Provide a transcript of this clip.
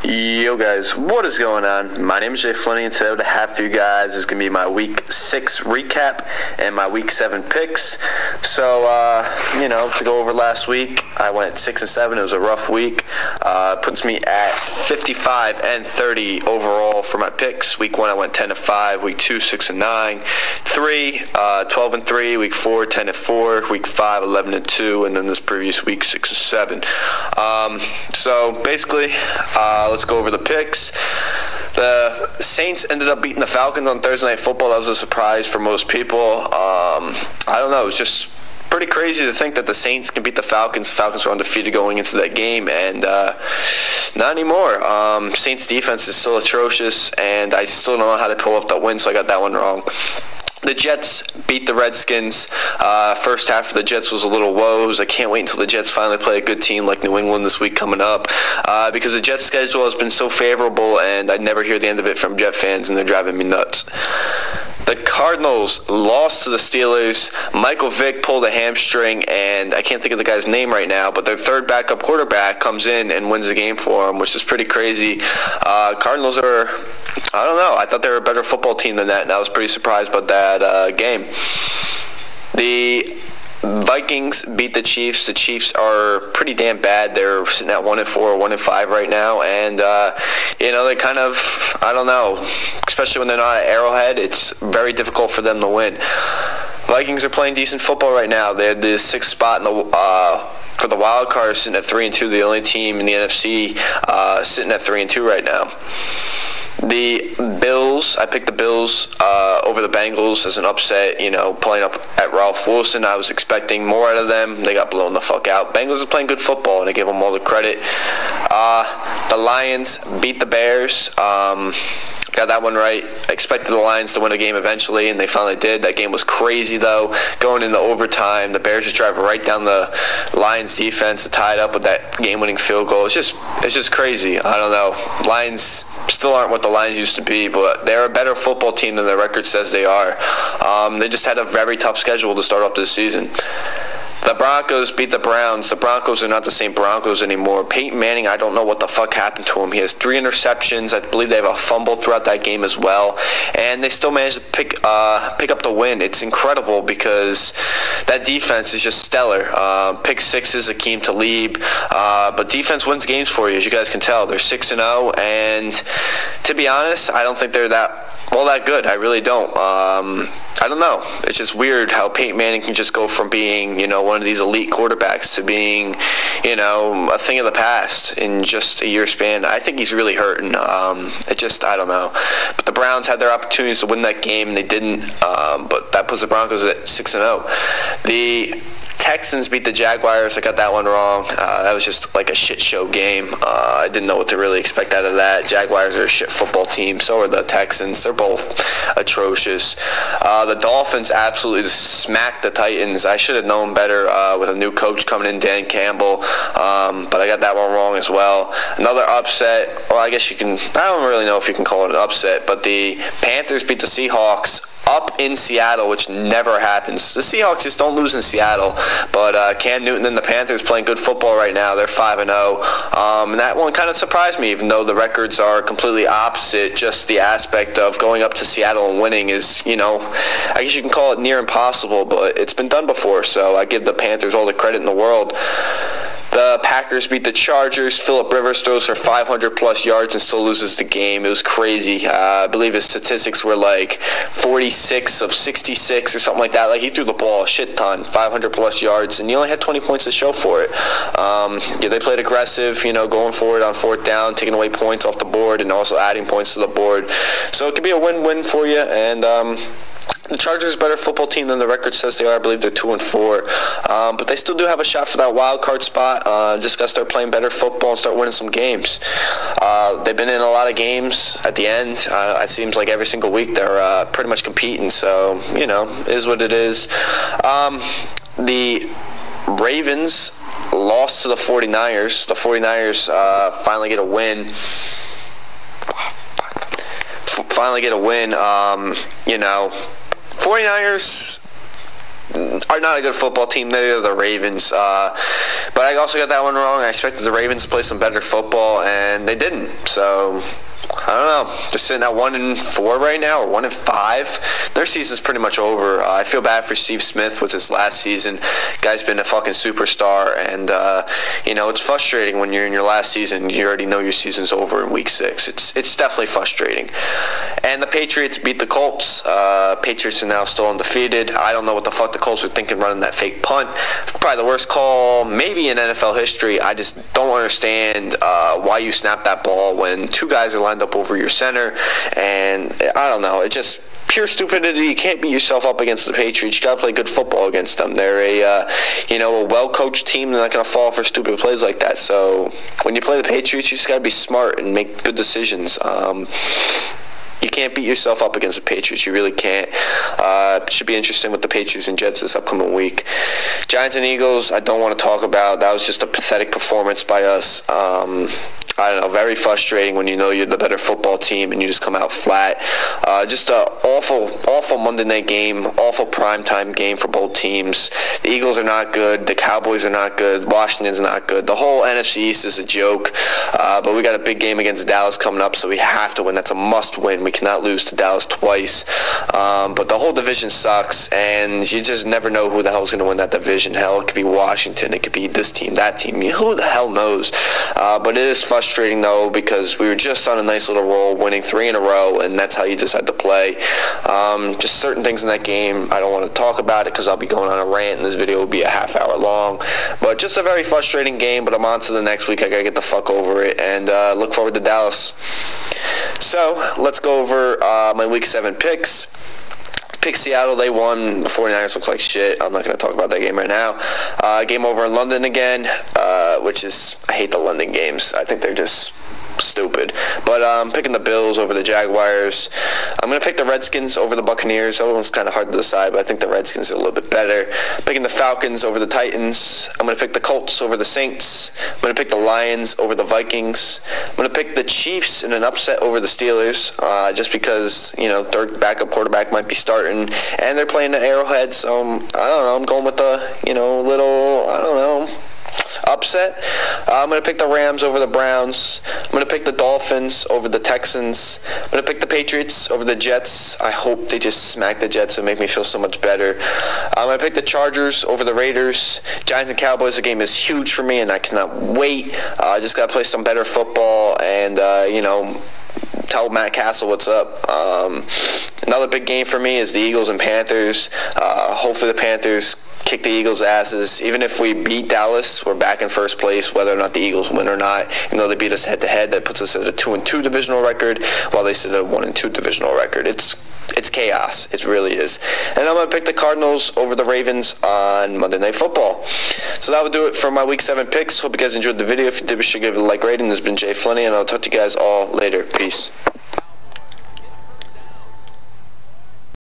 Yo guys, what is going on? My name is Jay Flinney, and today what I have for you guys is going to be my Week 6 recap and my Week 7 picks. So, to go over last week, I went 6-7. It was a rough week. Puts me at 55-30 overall for my picks. Week 1, I went 10-5. Week 2, 6-9. 3, 12-3. Week 4, 10-4. Week 5, 11-2. And then this previous week, 6-7. So, basically, let's go over the picks. The Saints ended up beating the Falcons on Thursday Night Football. That was a surprise for most people. I don't know. It was just pretty crazy to think that the Saints can beat the Falcons. The Falcons were undefeated going into that game, and not anymore. Saints defense is still atrocious, and I still don't know how to pull off that win, so I got that one wrong. The Jets beat the Redskins. First half of the Jets was a little woes. I can't wait until the Jets finally play a good team like New England this week coming up, because the Jets' schedule has been so favorable, and I never hear the end of it from Jet fans, and they're driving me nuts. The Cardinals lost to the Steelers. Michael Vick pulled a hamstring, and I can't think of the guy's name right now, but their third backup quarterback comes in and wins the game for them, which is pretty crazy. Cardinals are, I don't know, I thought they were a better football team than that, and I was pretty surprised about that game. The Vikings beat the Chiefs. The Chiefs are pretty damn bad. They're sitting at 1-4 or 1-5 right now, and they kind of, I don't know, especially when they're not at Arrowhead, it's very difficult for them to win. Vikings are playing decent football right now. They're the 6th spot in the for the wild card, sitting at 3-2. The only team in the NFC sitting at 3-2 right now. The Bills, I picked the Bills over the Bengals as an upset, playing up at Ralph Wilson. I was expecting more out of them. They got blown the fuck out. Bengals are playing good football, and I gave them all the credit. The Lions beat the Bears. Got that one right. I expected the Lions to win a game eventually, and they finally did. That game was crazy, though. Going into overtime, the Bears just drive right down the Lions' defense to tie it up with that game-winning field goal. It's just crazy. I don't know. Lions still aren't what the Lions used to be, but they're a better football team than their record says they are. They just had a very tough schedule to start off this season. The Broncos beat the Browns. The Broncos are not the same Broncos anymore. Peyton Manning, I don't know what the fuck happened to him. He has 3 interceptions. I believe they have a fumble throughout that game as well. And they still managed to pick up the win. It's incredible because that defense is just stellar. Pick sixes, Akeem Talib. But defense wins games for you, as you guys can tell. They're 6-0. And to be honest, I don't think they're that good. I really don't. I don't know. It's just weird how Peyton Manning can just go from being, one of these elite quarterbacks to being, a thing of the past in just a year span. I think he's really hurting. I don't know. But the Browns had their opportunities to win that game, and they didn't. But that puts the Broncos at 6-0. The Texans beat the Jaguars. I got that one wrong. That was just like a shit show game. I didn't know what to really expect out of that. Jaguars are a shit football team. So are the Texans. They're both atrocious. The Dolphins absolutely smacked the Titans. I should have known better with a new coach coming in, Dan Campbell. But I got that one wrong as well. Another upset. Well, I guess I don't really know if you can call it an upset, but the Panthers beat the Seahawks up in Seattle, which never happens. The Seahawks just don't lose in Seattle, but Cam Newton and the Panthers playing good football right now. They're 5-0, and that one kind of surprised me, even though the records are completely opposite. Just the aspect of going up to Seattle and winning is, I guess you can call it near impossible, but it's been done before, so I give the Panthers all the credit in the world. The Packers beat the Chargers. Phillip Rivers throws for 500-plus yards and still loses the game. It was crazy. I believe his statistics were like 46 of 66 or something like that. Like, he threw the ball a shit ton, 500-plus yards, and he only had 20 points to show for it. They played aggressive, going forward on 4th down, taking away points off the board and also adding points to the board. So it could be a win-win for you, and the Chargers are a better football team than the record says they are. I believe they're 2-4. But they still do have a shot for that wild card spot. Just got to start playing better football and start winning some games. They've been in a lot of games at the end. It seems like every single week they're pretty much competing. So, is what it is. The Ravens lost to the 49ers. The 49ers finally get a win. 49ers, are not a good football team. They're the Ravens. But I also got that one wrong. I expected the Ravens to play some better football, and they didn't. So I don't know. They're sitting at 1-4 right now, or 1-5. Their season's pretty much over. I feel bad for Steve Smith with his last season. Guy's been a fucking superstar, and it's frustrating when you're in your last season. You already know your season's over in week 6. It's definitely frustrating. And the Patriots beat the Colts. Patriots are now still undefeated. I don't know what the fuck the Colts were thinking running that fake punt. Probably the worst call maybe in NFL history. I just don't understand why you snap that ball when two guys are lined up over your center, and I don't know. It just pure stupidity. You can't beat yourself up against the Patriots. You gotta play good football against them. They're a well-coached team. They're not gonna fall for stupid plays like that. So when you play the Patriots, you just gotta be smart and make good decisions. You can't beat yourself up against the Patriots. You really can't. It should be interesting with the Patriots and Jets this upcoming week. Giants and Eagles, I don't want to talk about. That was just a pathetic performance by us. I don't know, very frustrating when you know you're the better football team and you just come out flat. Just an awful Monday night game, awful primetime game for both teams. The Eagles are not good. The Cowboys are not good. Washington's not good. The whole NFC East is a joke. But we got a big game against Dallas coming up, so we have to win. That's a must-win. We cannot lose to Dallas twice. But the whole division sucks, and you just never know who the hell's going to win that division. Hell, it could be Washington. It could be this team, that team. Who the hell knows? But it is frustrating, though, because we were just on a nice little roll, winning 3 in a row, and that's how you decide to play. Just certain things in that game, I don't want to talk about it because I'll be going on a rant, and this video will be a half hour long. But just a very frustrating game, but I'm on to the next week. I got to get the fuck over it, and look forward to Dallas. So, let's go over my Week 7 picks. Pick Seattle, they won. The 49ers looks like shit. I'm not going to talk about that game right now. Game over in London again, which is, I hate the London games. I think they're just stupid. But I'm picking the Bills over the Jaguars. I'm going to pick the Redskins over the Buccaneers. That one's kind of hard to decide, but I think the Redskins are a little bit better. Picking the Falcons over the Titans. I'm going to pick the Colts over the Saints. I'm going to pick the Lions over the Vikings. I'm going to pick the Chiefs in an upset over the Steelers, just because, their backup quarterback might be starting, and they're playing at Arrowhead, so I don't know. I'm going with the, upset. I'm going to pick the Rams over the Browns. I'm going to pick the Dolphins over the Texans. I'm going to pick the Patriots over the Jets. I hope they just smack the Jets and make me feel so much better. I'm going to pick the Chargers over the Raiders. Giants and Cowboys, the game is huge for me, and I cannot wait. I just got to play some better football and, tell Matt Castle what's up. Another big game for me is the Eagles and Panthers. Hopefully the Panthers kick the Eagles' asses. Even if we beat Dallas, we're back in first place, whether or not the Eagles win or not. Even though they beat us head-to-head, that puts us at a 2-2 divisional record, while they sit at a 1-2 divisional record. It's chaos. It really is. And I'm going to pick the Cardinals over the Ravens on Monday Night Football. So that would do it for my Week 7 picks. Hope you guys enjoyed the video. If you did, be sure to give it a like rating. This has been Jay Flinney, and I'll talk to you guys all later. Peace.